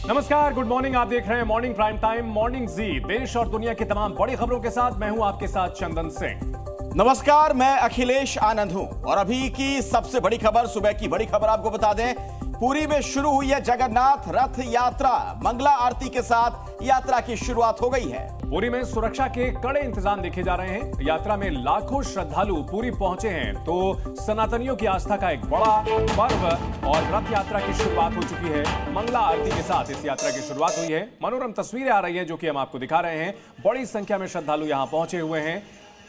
नमस्कार, good morning. आप देख रहे हैं मॉर्निंग प्राइम टाइम, मॉर्निंग जी। देश और दुनिया की तमाम बड़ी खबरों के साथ मैं हूं आपके साथ चंदन सिंह। नमस्कार, मैं अखिलेश आनंद हूं और अभी की सबसे बड़ी खबर, सुबह की बड़ी खबर आपको बता दें। पुरी में शुरू हुई है जगन्नाथ रथ यात्रा। मंगला आरती के साथ यात्रा की शुरुआत हो गई है। पुरी में सुरक्षा के कड़े इंतजाम देखे जा रहे हैं। यात्रा में लाखों श्रद्धालु पुरी पहुंचे हैं तो सनातनियों की आस्था का एक बड़ा पर्व और रथ यात्रा की शुरुआत हो चुकी है। मंगला आरती के साथ इस यात्रा की शुरुआत हुई है। मनोरम तस्वीरें आ रही है जो कि हम आपको दिखा रहे हैं। बड़ी संख्या में श्रद्धालु यहां पहुंचे हुए हैं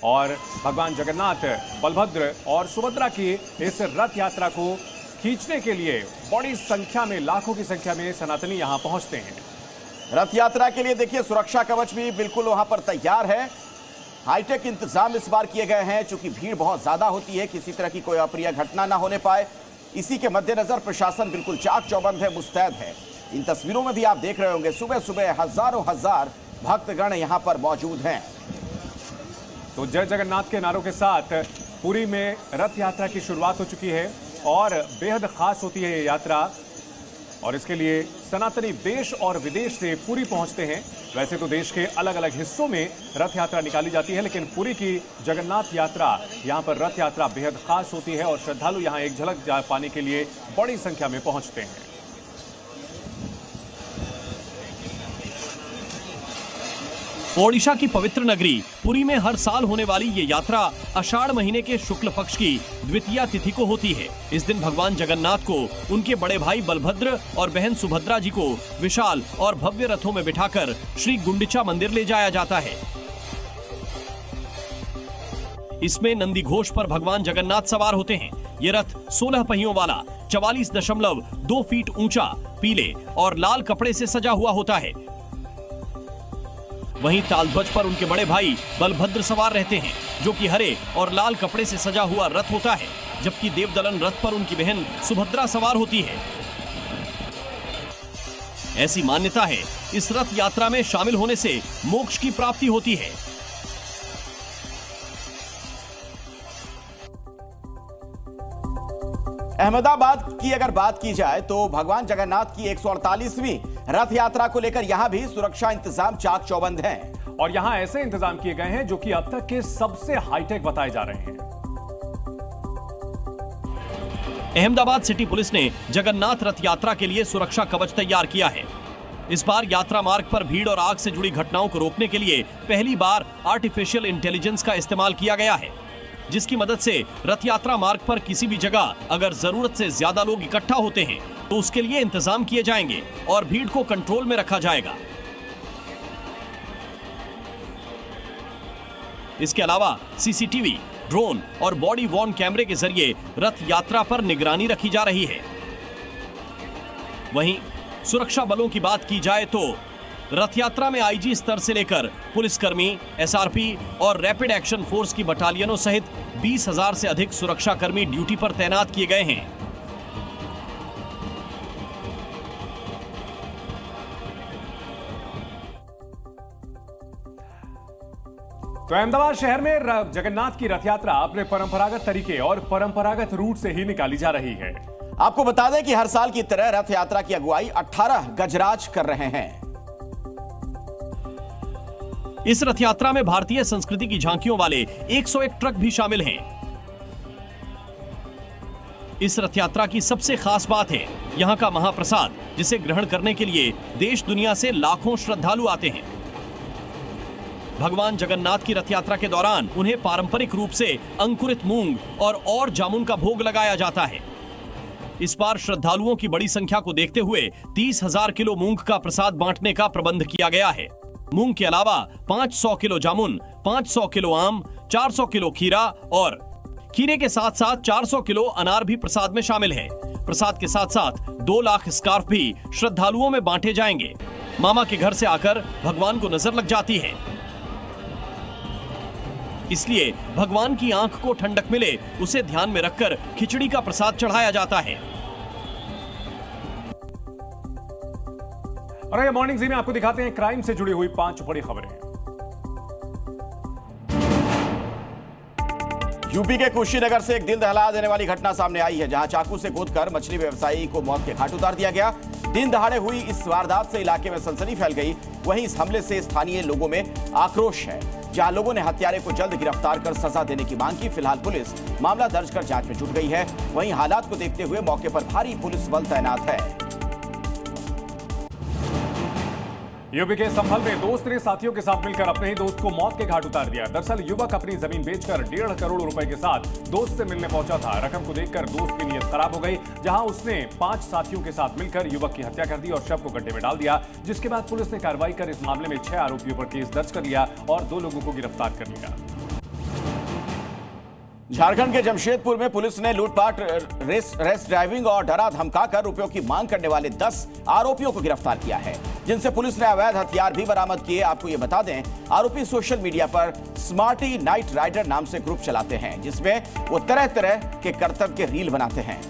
और भगवान जगन्नाथ, बलभद्र और सुभद्रा की इस रथ यात्रा को खींचने के लिए बड़ी संख्या में, लाखों की संख्या में सनातनी यहां पहुंचते हैं। रथ यात्रा के लिए देखिए सुरक्षा कवच भी बिल्कुल वहां पर तैयार है। हाईटेक इंतजाम इस बार किए गए हैं, चूंकि भीड़ बहुत ज्यादा होती है, किसी तरह की कोई अप्रिय घटना ना होने पाए, इसी के मद्देनजर प्रशासन बिल्कुल चाक चौबंद है, मुस्तैद है। इन तस्वीरों में भी आप देख रहे होंगे, सुबह सुबह हजारों हजार भक्तगण यहां पर मौजूद हैं। तो जय जगन्नाथ के नारों के साथ पुरी में रथ यात्रा की शुरुआत हो चुकी है और बेहद खास होती है ये यात्रा और इसके लिए सनातनी देश और विदेश से पुरी पहुंचते हैं। वैसे तो देश के अलग अलग हिस्सों में रथ यात्रा निकाली जाती है, लेकिन पुरी की जगन्नाथ यात्रा, यहां पर रथ यात्रा बेहद खास होती है और श्रद्धालु यहां एक झलक पाने के लिए बड़ी संख्या में पहुंचते हैं। ओडिशा की पवित्र नगरी पुरी में हर साल होने वाली ये यात्रा आषाढ़ महीने के शुक्ल पक्ष की द्वितीया तिथि को होती है। इस दिन भगवान जगन्नाथ को उनके बड़े भाई बलभद्र और बहन सुभद्रा जी को विशाल और भव्य रथों में बिठाकर श्री गुंडिचा मंदिर ले जाया जाता है। इसमें नंदी घोष पर भगवान जगन्नाथ सवार होते हैं। ये रथ 16 पहियों वाला 44.2 फीट ऊंचा, पीले और लाल कपड़े से सजा हुआ होता है। वहीं तालध्वज पर उनके बड़े भाई बलभद्र सवार रहते हैं, जो कि हरे और लाल कपड़े से सजा हुआ रथ होता है, जबकि देवदलन रथ पर उनकी बहन सुभद्रा सवार होती है। ऐसी मान्यता है, इस रथ यात्रा में शामिल होने से मोक्ष की प्राप्ति होती है। अहमदाबाद की अगर बात की जाए तो भगवान जगन्नाथ की 148वीं रथ यात्रा को लेकर यहां भी सुरक्षा इंतजाम चाक चौबंद हैं और यहां ऐसे इंतजाम किए गए हैं जो कि अब तक के सबसे हाईटेक बताए जा रहे हैं। अहमदाबाद सिटी पुलिस ने जगन्नाथ रथ यात्रा के लिए सुरक्षा कवच तैयार किया है। इस बार यात्रा मार्ग पर भीड़ और आग से जुड़ी घटनाओं को रोकने के लिए पहली बार आर्टिफिशियल इंटेलिजेंस का इस्तेमाल किया गया है, जिसकी मदद से रथ यात्रा मार्ग पर किसी भी जगह अगर जरूरत से ज्यादा लोग इकट्ठा होते हैं तो उसके लिए इंतजाम किए जाएंगे और भीड़ को कंट्रोल में रखा जाएगा। इसके अलावा सीसीटीवी, ड्रोन और बॉडी वॉर्न कैमरे के जरिए रथ यात्रा पर निगरानी रखी जा रही है। वहीं सुरक्षा बलों की बात की जाए तो रथ यात्रा में आईजी स्तर से लेकर पुलिसकर्मी, एसआरपी और रैपिड एक्शन फोर्स की बटालियनों सहित 20,000 से अधिक सुरक्षाकर्मी ड्यूटी पर तैनात किए गए हैं। तो अहमदाबाद शहर में जगन्नाथ की रथ यात्रा अपने परंपरागत तरीके और परंपरागत रूट से ही निकाली जा रही है। आपको बता दें कि हर साल की तरह रथ यात्रा की अगुवाई 18 गजराज कर रहे हैं। इस रथ यात्रा में भारतीय संस्कृति की झांकियों वाले 101 ट्रक भी शामिल हैं। इस रथ यात्रा की सबसे खास बात है यहाँ का महाप्रसाद, जिसे ग्रहण करने के लिए देश दुनिया से लाखों श्रद्धालु आते हैं। भगवान जगन्नाथ की रथ यात्रा के दौरान उन्हें पारंपरिक रूप से अंकुरित मूंग और जामुन का भोग लगाया जाता है। इस बार श्रद्धालुओं की बड़ी संख्या को देखते हुए 30,000 किलो मूंग का प्रसाद बांटने का प्रबंध किया गया है। मूंग के अलावा 500 किलो जामुन, 500 किलो आम, 400 किलो खीरा और खीरे के साथ साथ 400 किलो अनार भी प्रसाद में शामिल है। प्रसाद के साथ साथ 2 लाख स्कार्फ भी श्रद्धालुओं में बांटे जाएंगे। मामा के घर से आकर भगवान को नजर लग जाती है, इसलिए भगवान की आंख को ठंडक मिले उसे ध्यान में रखकर खिचड़ी का प्रसाद चढ़ाया जाता है। और ये मॉर्निंग जी में आपको दिखाते हैं क्राइम से जुड़ी हुई 5 बड़ी खबरें। यूपी के कुशीनगर से एक दिल दहला देने वाली घटना सामने आई है, जहां चाकू से गोदकर मछली व्यवसायी को मौत के घाट उतार दिया गया। दिन दहाड़े हुई इस वारदात से इलाके में सनसनी फैल गई। वहीं इस हमले से स्थानीय लोगों में आक्रोश है, जहां लोगों ने हत्यारे को जल्द गिरफ्तार कर सजा देने की मांग की। फिलहाल पुलिस मामला दर्ज कर जांच में जुट गई है। वहीं हालात को देखते हुए मौके पर भारी पुलिस बल तैनात है। यूपी के संभल में दोस्त ने साथियों के साथ मिलकर अपने ही दोस्त को मौत के घाट उतार दिया। दरअसल युवक अपनी जमीन बेचकर 1.5 करोड़ रुपए के साथ दोस्त से मिलने पहुंचा था। रकम को देखकर दोस्त की नीयत खराब हो गई, जहां उसने 5 साथियों के साथ मिलकर युवक की हत्या कर दी और शव को गड्ढे में डाल दिया। जिसके बाद पुलिस ने कार्रवाई कर इस मामले में 6 आरोपियों पर केस दर्ज कर लिया और 2 लोगों को गिरफ्तार कर लिया। झारखंड के जमशेदपुर में पुलिस ने लूटपाट, रेस ड्राइविंग और डरा धमकाकर रुपयों की मांग करने वाले 10 आरोपियों को गिरफ्तार किया है, जिनसे पुलिस ने अवैध हथियार भी बरामद किए। आपको ये बता दें, आरोपी सोशल मीडिया पर स्मार्टी नाइट राइडर नाम से ग्रुप चलाते हैं, जिसमें वो तरह तरह के करतब के रील बनाते हैं।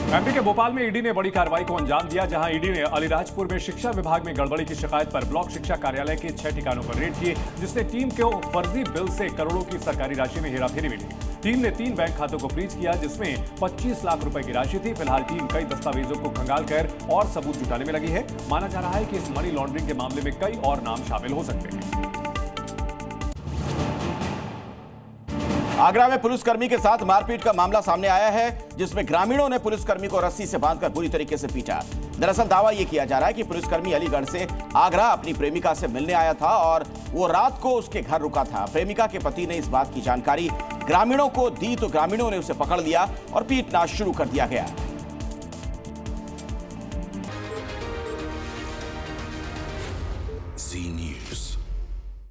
एमपी के भोपाल में ईडी ने बड़ी कार्रवाई को अंजाम दिया, जहां ईडी ने अलीराजपुर में शिक्षा विभाग में गड़बड़ी की शिकायत पर ब्लॉक शिक्षा कार्यालय के 6 ठिकानों पर रेड किए, जिसने टीम को फर्जी बिल से करोड़ों की सरकारी राशि में हेराफेरी मिली। टीम ने 3 बैंक खातों को फ्रीज किया, जिसमें 25 लाख रुपए की राशि थी। फिलहाल टीम कई दस्तावेजों को खंगालकर और सबूत जुटाने में लगी है। माना जा रहा है कि इस मनी लॉन्ड्रिंग के मामले में कई और नाम शामिल हो सकते हैं। आगरा में पुलिसकर्मी के साथ मारपीट का मामला सामने आया है, जिसमें ग्रामीणों ने पुलिसकर्मी को रस्सी से बांधकर बुरी तरीके से पीटा। दरअसल दावा यह किया जा रहा है कि पुलिसकर्मी अलीगढ़ से आगरा अपनी प्रेमिका से मिलने आया था और वो रात को उसके घर रुका था। प्रेमिका के पति ने इस बात की जानकारी ग्रामीणों को दी तो ग्रामीणों ने उसे पकड़ लिया और पीटना शुरू कर दिया गया।